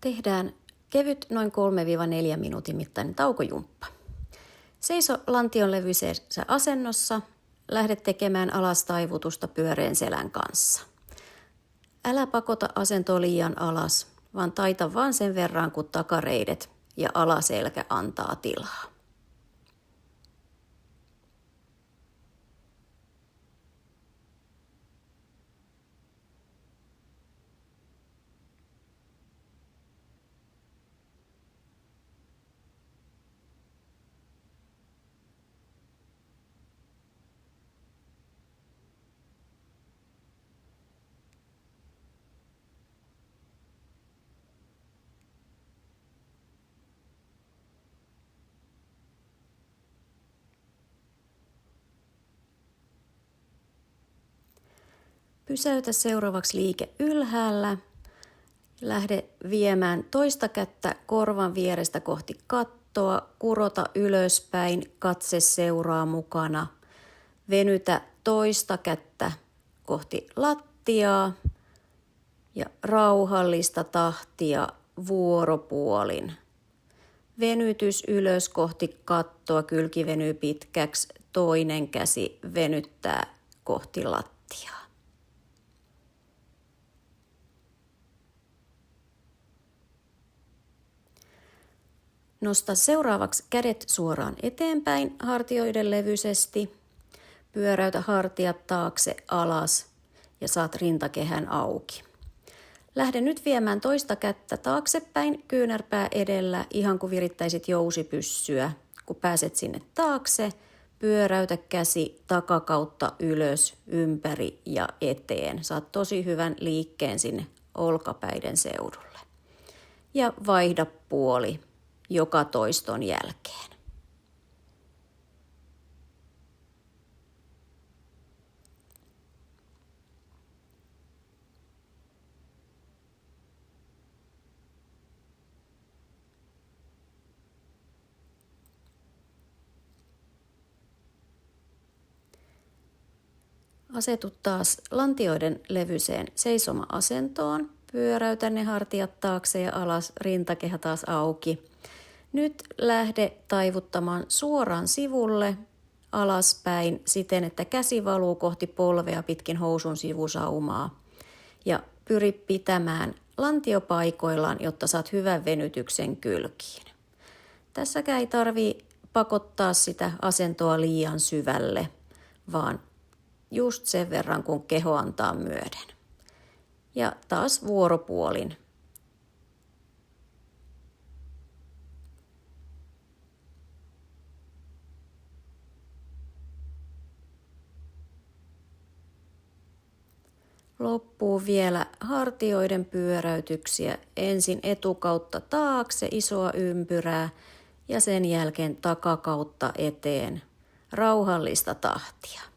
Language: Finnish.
Tehdään kevyt noin 3-4 minuutin mittainen taukojumppa. Seiso lantion levyisessä asennossa. Lähde tekemään alastaivutusta pyöreän selän kanssa. Älä pakota asentoa liian alas, vaan taita vaan sen verran, kun takareidet ja alaselkä antaa tilaa. Pysäytä seuraavaksi liike ylhäällä. Lähde viemään toista kättä korvan vierestä kohti kattoa. Kurota ylöspäin, katse seuraa mukana. Venytä toista kättä kohti lattiaa ja rauhallista tahtia vuoropuolin. Venytys ylös kohti kattoa, kylki venyy pitkäksi, toinen käsi venyttää kohti lattiaa. Nosta seuraavaksi kädet suoraan eteenpäin hartioiden levyisesti. Pyöräytä hartiat taakse alas ja saat rintakehän auki. Lähde nyt viemään toista kättä taaksepäin kyynärpää edellä, ihan kuin virittäisit jousipyssyä. Kun pääset sinne taakse, pyöräytä käsi takakautta ylös, ympäri ja eteen. Saat tosi hyvän liikkeen sinne olkapäiden seudulle. Ja vaihda puoli joka toiston jälkeen. Asetu taas lantioiden levyiseen seisoma-asentoon. Pyöräytä ne hartiat taakse ja alas, rintakehä taas auki. Nyt lähde taivuttamaan suoraan sivulle alaspäin siten, että käsi valuu kohti polvea pitkin housun sivusaumaa. Ja pyri pitämään lantiopaikoillaan, jotta saat hyvän venytyksen kylkiin. Tässäkään ei tarvitse pakottaa sitä asentoa liian syvälle, vaan just sen verran, kun keho antaa myöden. Ja taas vuoropuolin. Loppuu vielä hartioiden pyöräytyksiä. Ensin etukautta taakse isoa ympyrää ja sen jälkeen takakautta eteen. Rauhallista tahtia.